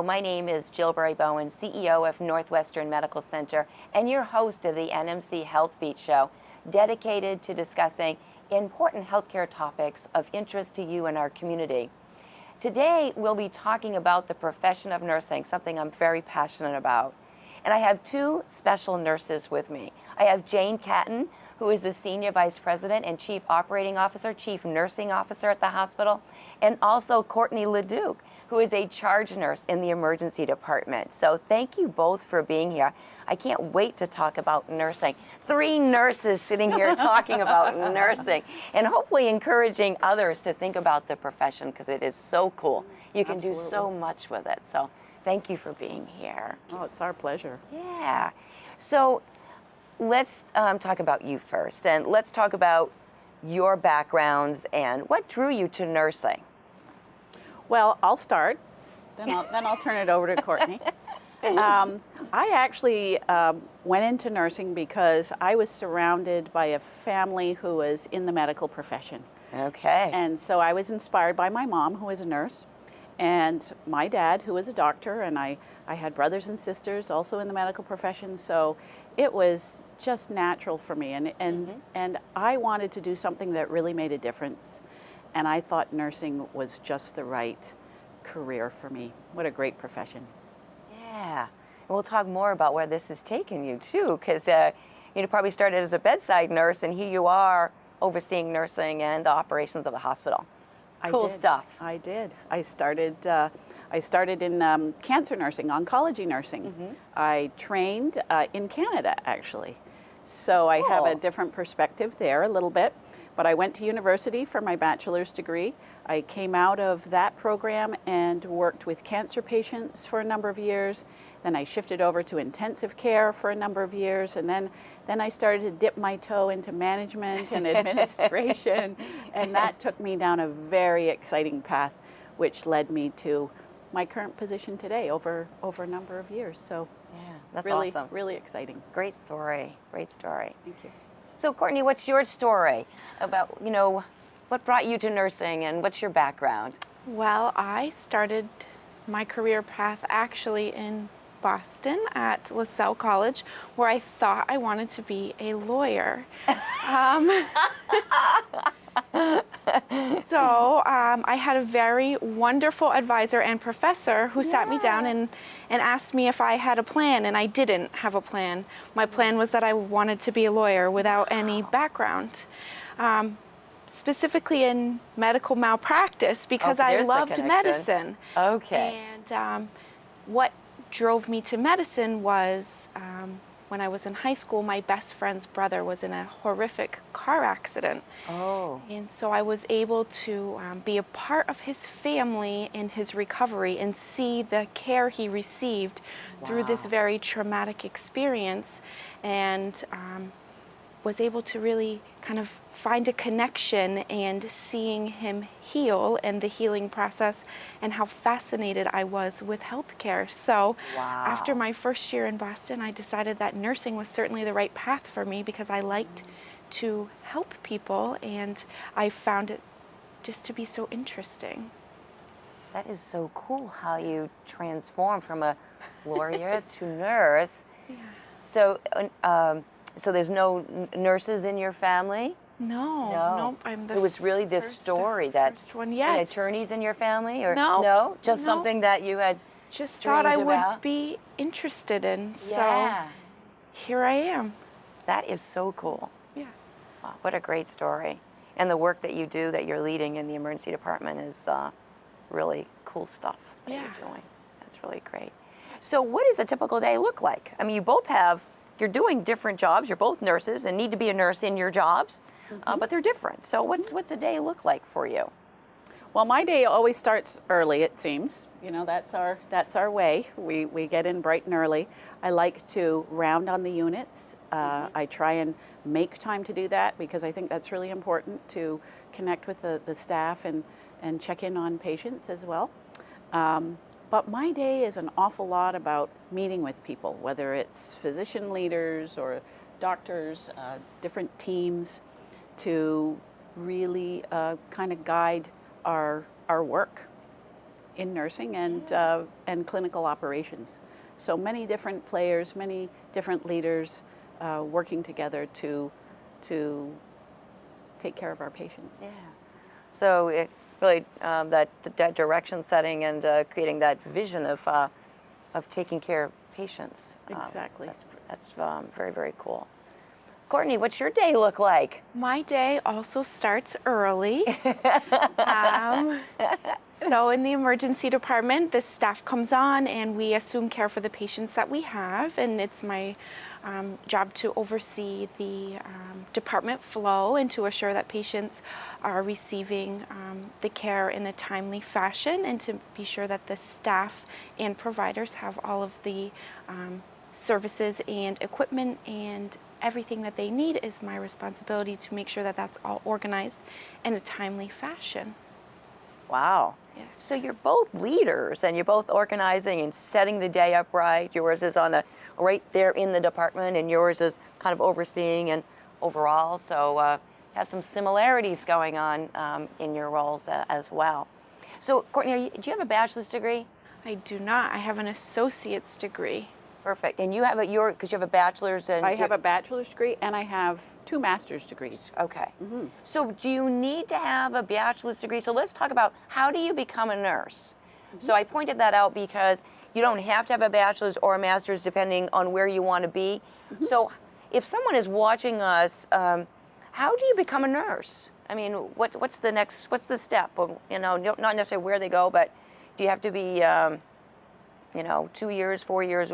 Hello, my name is Jill Bowen, CEO of Northwestern Medical Center and your host of the NMC Health Beat Show, dedicated to discussing important healthcare topics of interest to you and our community. Today, we'll be talking about the profession of nursing, something I'm very passionate about. And I have two special nurses with me. I have Jane Catton, who is the Senior Vice President and Chief Operating Officer, Chief Nursing Officer at the hospital, and also Courtney Leduc, who is a charge nurse in the emergency department. So thank you both for being here. I can't wait to talk about nursing. Three nurses sitting here talking about nursing and hopefully encouraging others to think about the profession because it is so cool. You can do so much with it. So thank you for being here. Oh, it's our pleasure. Yeah. So let's talk about you first, and let's talk about your backgrounds and what drew you to nursing. Well, I'll start, then I'll turn it over to Courtney. I actually went into nursing because I was surrounded by a family who was in the medical profession. Okay. And so I was inspired by my mom, who was a nurse, and my dad, who was a doctor, and I had brothers and sisters also in the medical profession, so it was just natural for me, and I wanted to do something that really made a difference, and I thought nursing was just the right career for me. What a great profession. Yeah, and we'll talk more about where this has taken you too, because you probably started as a bedside nurse, and here you are overseeing nursing and the operations of the hospital. Cool stuff. I did. I started in cancer nursing, oncology nursing. I trained in Canada, actually. So I have a different perspective there a little bit. But I went to university for my bachelor's degree. I came out of that program and worked with cancer patients for a number of years. Then I shifted over to intensive care for a number of years. And then I started to dip my toe into management and administration. And that took me down a very exciting path, which led me to my current position today over a number of years. So yeah, that's really, awesome. Really exciting. Great story. Great story. Thank you. So Courtney, what's your story about, what brought you to nursing and what's your background? Well, I started my career path actually in Boston at LaSalle College, where I thought I wanted to be a lawyer. So I had a very wonderful advisor and professor who sat me down and asked me if I had a plan, and I didn't have a plan. My plan was that I wanted to be a lawyer without any background, specifically in medical malpractice, because I loved medicine. Okay. And what drove me to medicine was when I was in high school, my best friend's brother was in a horrific car accident. Oh. And so I was able to be a part of his family in his recovery and see the care he received through this very traumatic experience, and was able to really kind of find a connection and seeing him heal and the healing process and how fascinated I was with healthcare. So after my first year in Boston, I decided that nursing was certainly the right path for me because I liked to help people, and I found it just to be so interesting. That is so cool how you transform from a lawyer to nurse. Yeah. So there's no nurses in your family? No. I'm the It was really this story that first one yet. attorneys in your family, or No, just something that you had just thought I dreamed would about? be interested in. Yeah. So here I am. That is so cool. Yeah. Wow, what a great story. And the work that you do, that you're leading in the emergency department, is really cool stuff that you're doing. That's really great. So what does a typical day look like? I mean, you're doing different jobs. You're both nurses and need to be a nurse in your jobs, but they're different. So what's a day look like for you? Well, my day always starts early, it seems. That's our way. We get in bright and early. I like to round on the units. I try and make time to do that because I think that's really important, to connect with the staff and check in on patients as well. But my day is an awful lot about meeting with people, whether it's physician leaders or doctors, different teams, to really kind of guide our work. in nursing and clinical operations. So many different players, many different leaders working together to take care of our patients. Yeah. So it really that direction setting and creating that vision of taking care of patients. Exactly. That's very, very cool. Courtney, what's your day look like? My day also starts early. So in the emergency department, the staff comes on and we assume care for the patients that we have, and it's my job to oversee the department flow and to assure that patients are receiving the care in a timely fashion, and to be sure that the staff and providers have all of the services and equipment and everything that they need. Is my responsibility to make sure that that's all organized in a timely fashion. Wow. Yeah. So you're both leaders and you're both organizing and setting the day up right. Yours is right there in the department, and yours is kind of overseeing and overall. So have some similarities going on in your roles as well. So Courtney, do you have a bachelor's degree? I do not. I have an associate's degree. Perfect. And you have because you have a bachelor's and I have a bachelor's degree and I have 2 master's degrees. Okay. Mm-hmm. So do you need to have a bachelor's degree? So let's talk about, how do you become a nurse? Mm-hmm. So I pointed that out because you don't have to have a bachelor's or a master's depending on where you want to be. Mm-hmm. So if someone is watching us, how do you become a nurse? I mean, what's the step? You know, not necessarily where they go, but do you have to be 2 years, 4 years,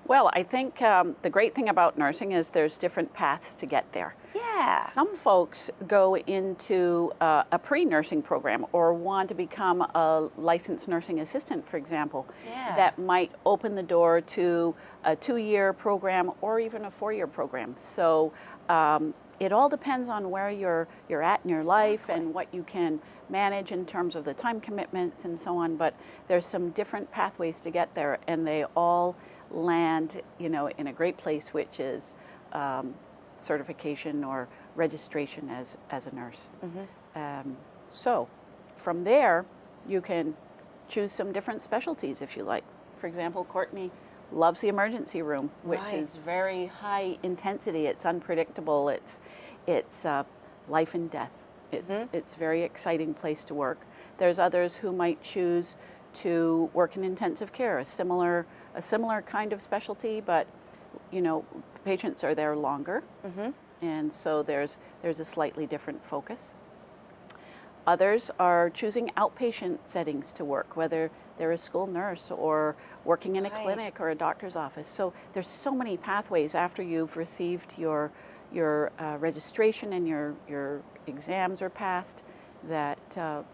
Well, I think the great thing about nursing is there's different paths to get there. Yeah. Some folks go into a pre-nursing program or want to become a licensed nursing assistant, for example. Yeah. That might open the door to a 2-year program or even a 4-year program. So it all depends on where you're at in your life and what you can manage in terms of the time commitments and so on. But there's some different pathways to get there, and they all land, in a great place, which is certification or registration as a nurse. Mm-hmm. So from there, you can choose some different specialties if you like. For example, Courtney loves the emergency room, which Right. is very high intensity. It's unpredictable. It's life and death. It's a very exciting place to work. There's others who might choose to work in intensive care, a similar kind of specialty, but patients are there longer, and so there's a slightly different focus. Others are choosing outpatient settings to work, whether they're a school nurse or working in a Right. clinic or a doctor's office. So there's so many pathways after you've received your registration and your exams are passed, that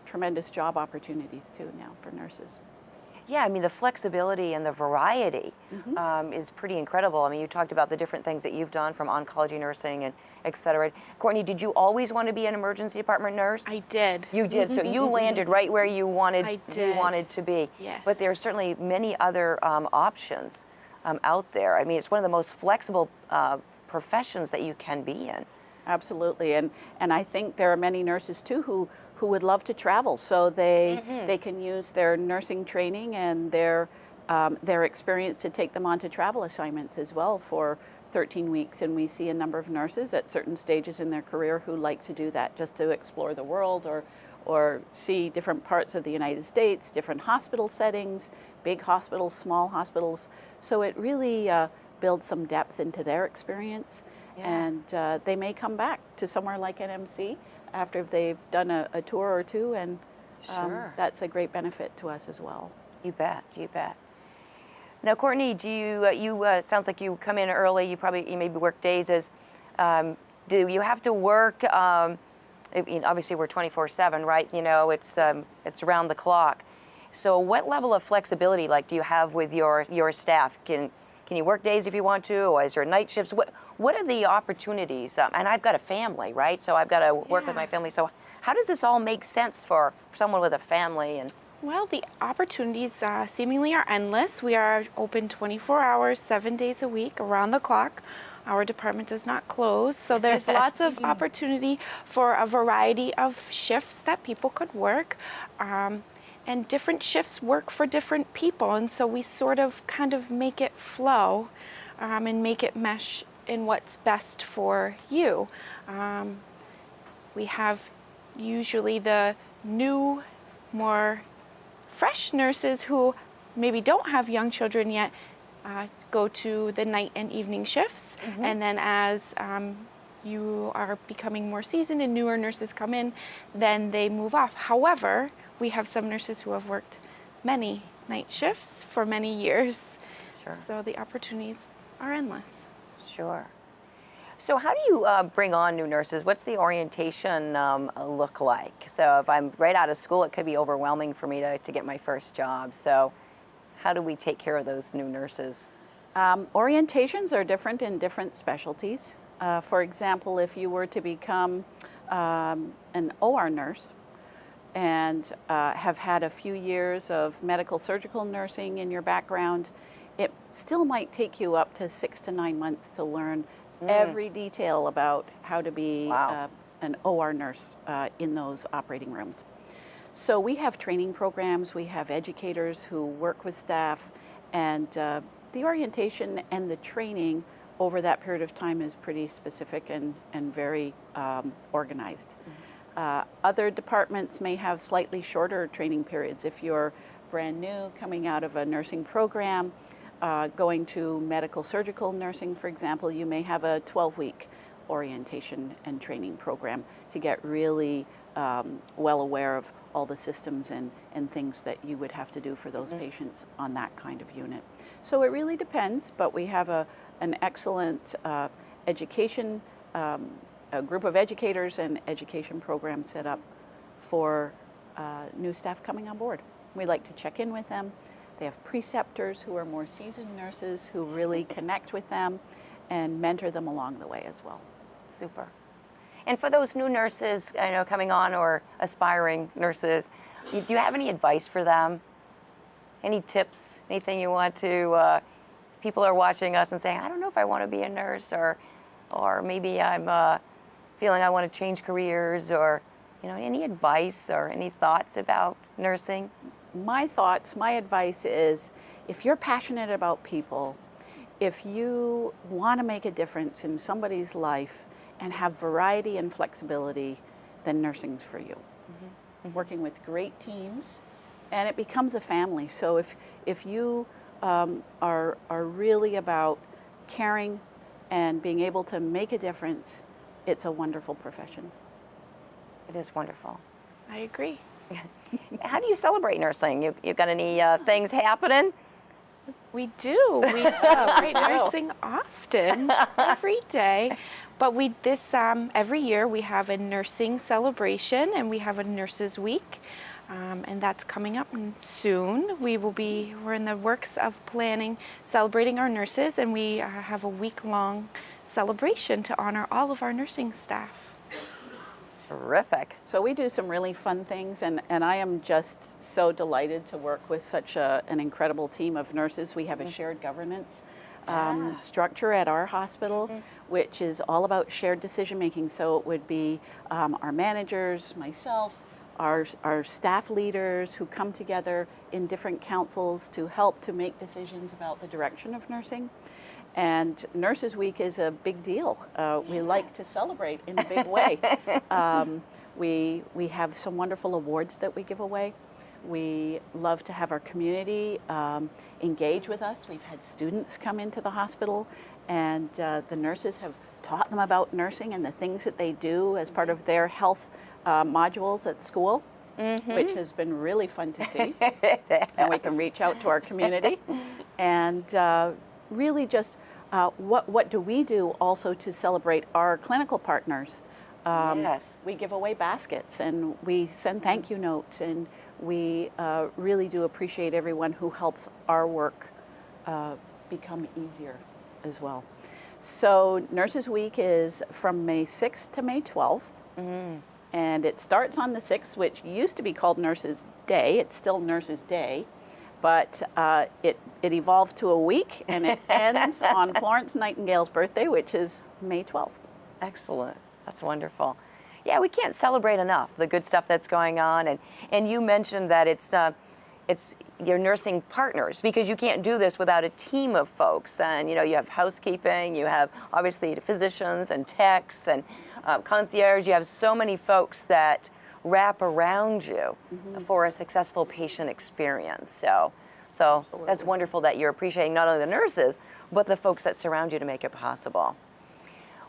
tremendous job opportunities too now for nurses. Yeah, I mean, the flexibility and the variety is pretty incredible. I mean, you talked about the different things that you've done, from oncology nursing and et cetera. Courtney, did you always want to be an emergency department nurse? I did. You did. So you landed right where you wanted to be. Yes. But there are certainly many other options out there. I mean, it's one of the most flexible professions that you can be in. Absolutely, and I think there are many nurses too who would love to travel, so they can use their nursing training and their experience to take them onto travel assignments as well for 13 weeks. And we see a number of nurses at certain stages in their career who like to do that, just to explore the world or see different parts of the United States, different hospital settings, big hospitals, small hospitals. So it really builds some depth into their experience. Yeah. And they may come back to somewhere like NMC after they've done a tour or two, and Sure. that's a great benefit to us as well. You bet. You bet. Now, Courtney, do you sounds like you come in early. You maybe work days. Do you have to work? I mean, obviously, we're 24/7, right? It's around the clock. So, what level of flexibility do you have with your staff? Can you work days if you want to, or is there night shifts? What are the opportunities? And I've got a family, right? So I've got to work with my family. So how does this all make sense for someone with a family? And Well, the opportunities seemingly are endless. We are open 24 hours, 7 days a week, around the clock. Our department does not close, so there's lots of opportunity for a variety of shifts that people could work. And different shifts work for different people, and so we sort of kind of make it flow and make it mesh in what's best for you. We have usually the new, more fresh nurses who maybe don't have young children yet go to the night and evening shifts. And then as you are becoming more seasoned and newer nurses come in, then they move off. However, we have some nurses who have worked many night shifts for many years. Sure. So the opportunities are endless. Sure. So how do you bring on new nurses? What's the orientation look like? So if I'm right out of school, it could be overwhelming for me to get my first job. So how do we take care of those new nurses? Orientations are different in different specialties. For example, if you were to become an OR nurse and have had a few years of medical surgical nursing in your background, it still might take you up to 6 to 9 months to learn every detail about how to be an OR nurse in those operating rooms. So we have training programs, we have educators who work with staff, and the orientation and the training over that period of time is pretty specific and very organized. Other departments may have slightly shorter training periods. If you're brand new, coming out of a nursing program, going to medical surgical nursing, for example, you may have a 12-week orientation and training program to get really well aware of all the systems and things that you would have to do for those patients on that kind of unit. So it really depends, but we have an excellent education, a group of educators and education program set up for new staff coming on board. We like to check in with them. They have preceptors who are more seasoned nurses who really connect with them and mentor them along the way as well. Super. And for those new nurses, coming on or aspiring nurses, do you have any advice for them? Any tips? Anything you want to? People are watching us and saying, "I don't know if I want to be a nurse," or maybe I'm feeling I want to change careers, or any advice or any thoughts about nursing? My advice is, if you're passionate about people, if you want to make a difference in somebody's life and have variety and flexibility, then nursing's for you. Working with great teams, and it becomes a family. So if you are really about caring and being able to make a difference, it's a wonderful profession. It is wonderful. I agree. How do you celebrate nursing? You got any things happening? We do. We celebrate nursing often, every day. But every year we have a nursing celebration, and we have a Nurses Week, and that's coming up soon. We're in the works of planning, celebrating our nurses, and we have a week-long celebration to honor all of our nursing staff. Terrific. So we do some really fun things, and I am just so delighted to work with such an incredible team of nurses. We have a shared governance structure at our hospital, which is all about shared decision making. So it would be our managers, myself, our staff leaders who come together in different councils to help to make decisions about the direction of nursing. And Nurses Week is a big deal. We like to celebrate in a big way. We have some wonderful awards that we give away. We love to have our community engage with us. We've had students come into the hospital, and the nurses have taught them about nursing and the things that they do as part of their health modules at school, which has been really fun to see. And we can reach out to our community. And really just what do we do also to celebrate our clinical partners? Yes. We give away baskets, and we send thank you notes, and we really do appreciate everyone who helps our work become easier as well. So Nurses Week is from May 6th to May 12th. And it starts on the 6th, which used to be called Nurses Day. It's still Nurses Day, but it evolved to a week, and it ends on Florence Nightingale's birthday, which is May 12th. Excellent. That's wonderful. Yeah, we can't celebrate enough the good stuff that's going on. And you mentioned that it's your nursing partners, because you can't do this without a team of folks. And you have housekeeping, you have obviously physicians and techs and concierge. You have so many folks that wrap around you for a successful patient experience. So that's wonderful that you're appreciating not only the nurses, but the folks that surround you to make it possible.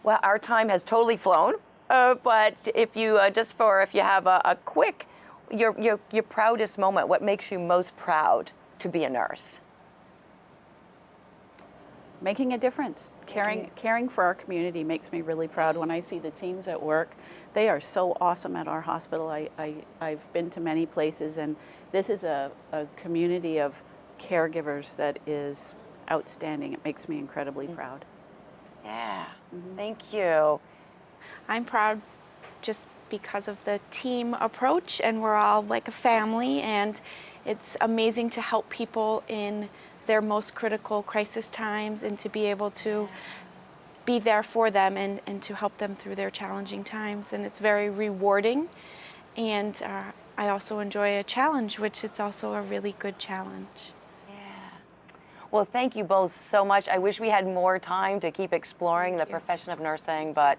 Well, our time has totally flown, but if you have a quick, your proudest moment, what makes you most proud to be a nurse? Making a difference, caring for our community makes me really proud. When I see the teams at work, they are so awesome at our hospital. I've been to many places, and this is a community of caregivers that is outstanding. It makes me incredibly proud. Yeah, thank you. I'm proud just because of the team approach, and we're all like a family, and it's amazing to help people in their most critical crisis times, and to be able to be there for them and to help them through their challenging times. And it's very rewarding, and I also enjoy a challenge, which it's also a really good challenge. Well, thank you both so much. I wish we had more time to keep exploring the profession of nursing, but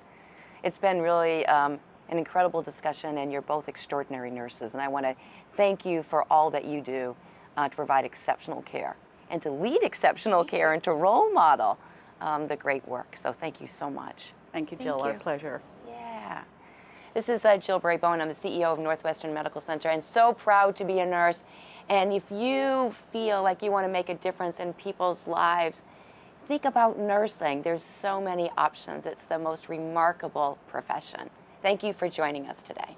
it's been really an incredible discussion, and you're both extraordinary nurses. And I want to thank you for all that you do to provide exceptional care and to lead exceptional care and to role model the great work. So thank you so much. Thank you, Jill. Our pleasure. Yeah. This is Jill Bowen. I'm the CEO of Northwestern Medical Center, and so proud to be a nurse. And if you feel like you want to make a difference in people's lives, think about nursing. There's so many options. It's the most remarkable profession. Thank you for joining us today.